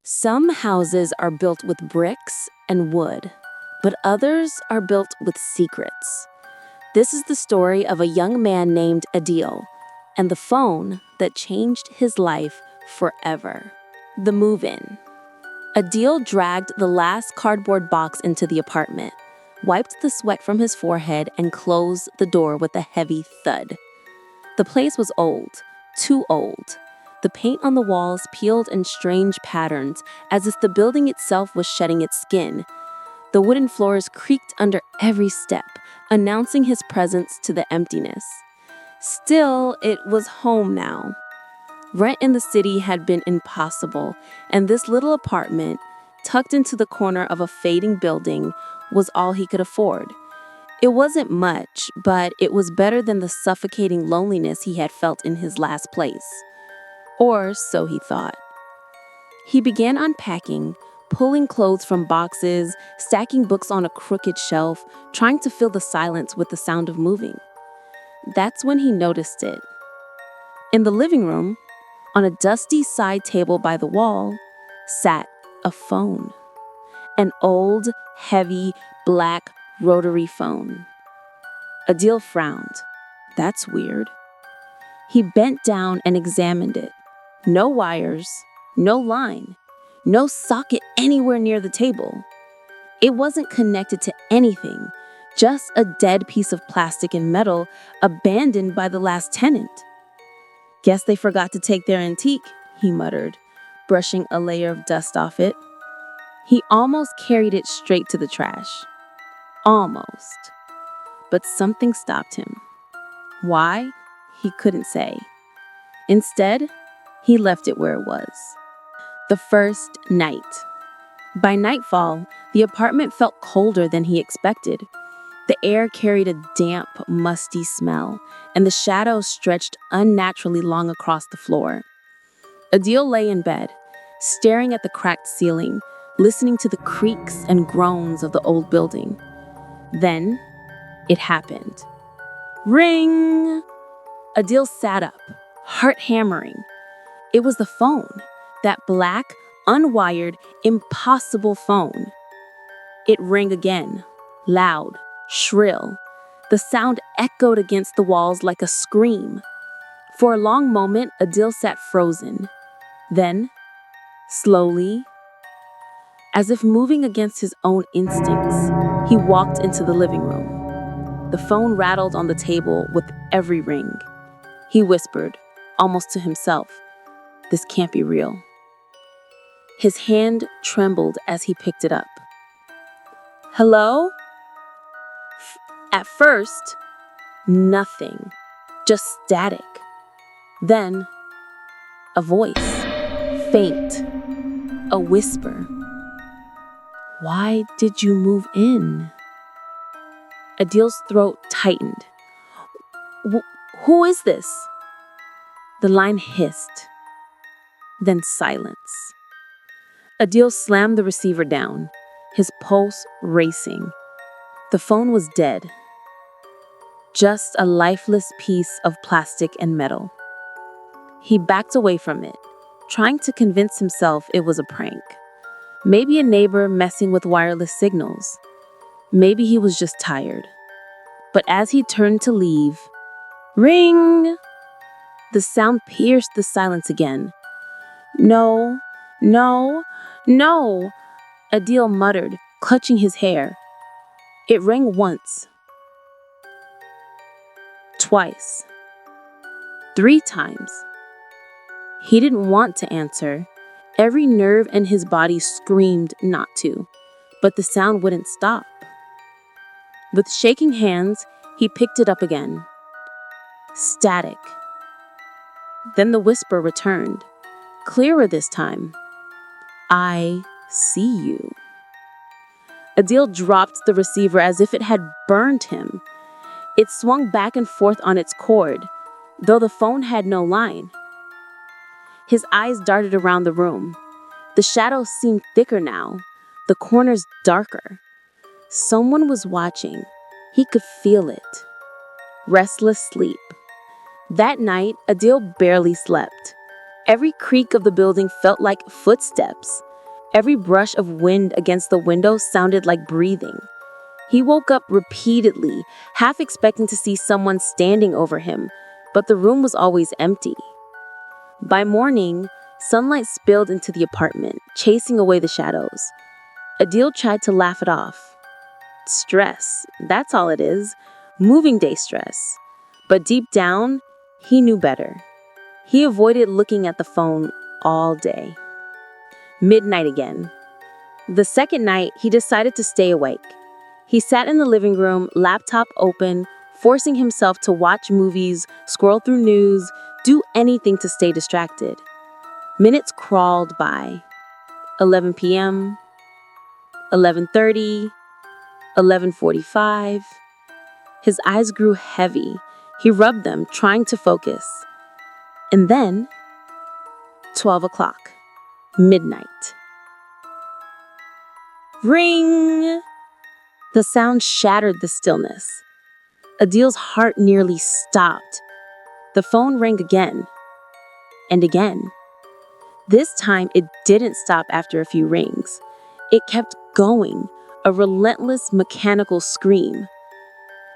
Some houses are built with bricks and wood, but others are built with secrets. This is the story of a young man named Adil and the phone that changed his life forever. The move-in. Adil dragged the last cardboard box into the apartment, wiped the sweat from his forehead, and closed the door with a heavy thud. The place was old, too old. The paint on the walls peeled in strange patterns, as if the building itself was shedding its skin. The wooden floors creaked under every step, announcing his presence to the emptiness. Still, it was home now. Rent in the city had been impossible, and this little apartment, tucked into the corner of a fading building, was all he could afford. It wasn't much, but it was better than the suffocating loneliness he had felt in his last place. Or so he thought. He began unpacking, pulling clothes from boxes, stacking books on a crooked shelf, trying to fill the silence with the sound of moving. That's when he noticed it. In the living room, on a dusty side table by the wall, sat a phone. An old, heavy, black rotary phone. Adil frowned. That's weird. He bent down and examined it. No wires, no line, no socket anywhere near the table. It wasn't connected to anything, just a dead piece of plastic and metal abandoned by the last tenant. Guess they forgot to take their antique, he muttered, brushing a layer of dust off it. He almost carried it straight to the trash. Almost. But something stopped him. Why? He couldn't say. Instead, he left it where it was. The first night. By nightfall, the apartment felt colder than he expected. The air carried a damp, musty smell, and the shadows stretched unnaturally long across the floor. Adil lay in bed, staring at the cracked ceiling, listening to the creaks and groans of the old building. Then, it happened. Ring! Adil sat up, heart hammering. It was the phone, that black, unwired, impossible phone. It rang again, loud, shrill. The sound echoed against the walls like a scream. For a long moment, Adil sat frozen. Then, slowly, as if moving against his own instincts, he walked into the living room. The phone rattled on the table with every ring. He whispered, almost to himself, "This can't be real." His hand trembled as he picked it up. Hello? At first, nothing, just static. Then, a voice, faint, a whisper. "Why did you move in?" Adil's throat tightened. Who is this?" The line hissed. Then silence. Adil slammed the receiver down, his pulse racing. The phone was dead. Just a lifeless piece of plastic and metal. He backed away from it, trying to convince himself it was a prank. Maybe a neighbor messing with wireless signals. Maybe he was just tired. But as he turned to leave, ring! The sound pierced the silence again. No, no, no, Adil muttered, clutching his hair. It rang once. Twice. 3 times. He didn't want to answer. Every nerve in his body screamed not to, but the sound wouldn't stop. With shaking hands, he picked it up again. Static. Then the whisper returned, clearer this time. "I see you." Adil dropped the receiver as if it had burned him. It swung back and forth on its cord, though the phone had no line. His eyes darted around the room. The shadows seemed thicker now, the corners darker. Someone was watching. He could feel it. Restless sleep. That night, Adil barely slept. Every creak of the building felt like footsteps. Every brush of wind against the window sounded like breathing. He woke up repeatedly, half expecting to see someone standing over him, but the room was always empty. By morning, sunlight spilled into the apartment, chasing away the shadows. Adil tried to laugh it off. Stress, that's all it is. Moving day stress. But deep down, he knew better. He avoided looking at the phone all day. Midnight again. The second night, he decided to stay awake. He sat in the living room, laptop open, forcing himself to watch movies, scroll through news, do anything to stay distracted. Minutes crawled by. 11 p.m., 11:30, 11:45. His eyes grew heavy. He rubbed them, trying to focus. And then, 12 o'clock, midnight. Ring! The sound shattered the stillness. Adil's heart nearly stopped. The phone rang again. And again. This time, it didn't stop after a few rings. It kept going, a relentless mechanical scream.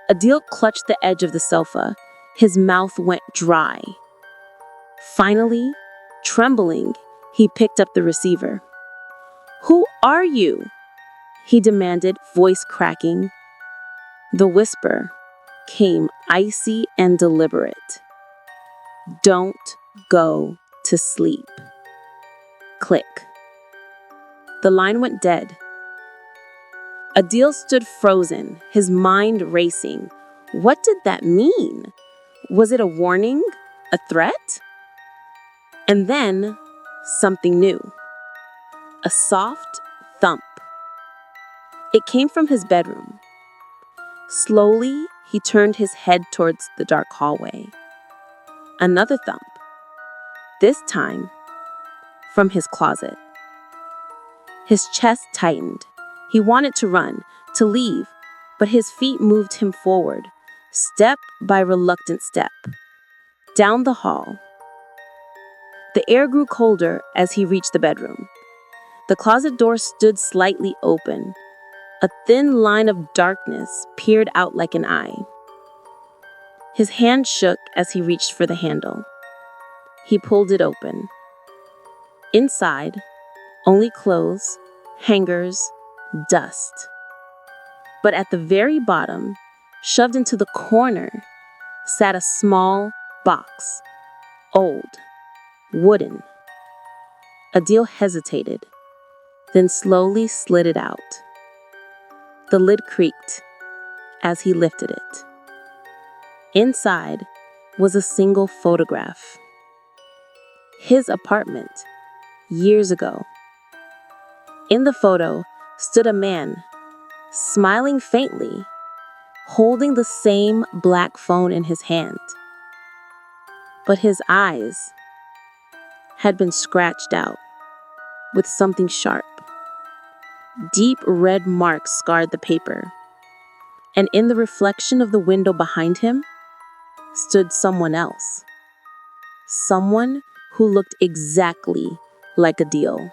Adil clutched the edge of the sofa. His mouth went dry. Finally, trembling, he picked up the receiver. "Who are you?" he demanded, voice cracking. The whisper came icy and deliberate. "Don't go to sleep." Click. The line went dead. Adil stood frozen, his mind racing. What did that mean? Was it a warning? A threat? And then, something new. A soft thump. It came from his bedroom. Slowly, he turned his head towards the dark hallway. Another thump. This time, from his closet. His chest tightened. He wanted to run, to leave, but his feet moved him forward, step by reluctant step. Down the hall. The air grew colder as he reached the bedroom. The closet door stood slightly open. A thin line of darkness peered out like an eye. His hand shook as he reached for the handle. He pulled it open. Inside, only clothes, hangers, dust. But at the very bottom, shoved into the corner, sat a small box, old, wooden. Adil hesitated, then slowly slid it out. The lid creaked as he lifted it. Inside was a single photograph. His apartment, years ago. In the photo stood a man, smiling faintly, holding the same black phone in his hand. But his eyes had been scratched out with something sharp. Deep red marks scarred the paper, and in the reflection of the window behind him stood someone else. Someone who looked exactly like Adil.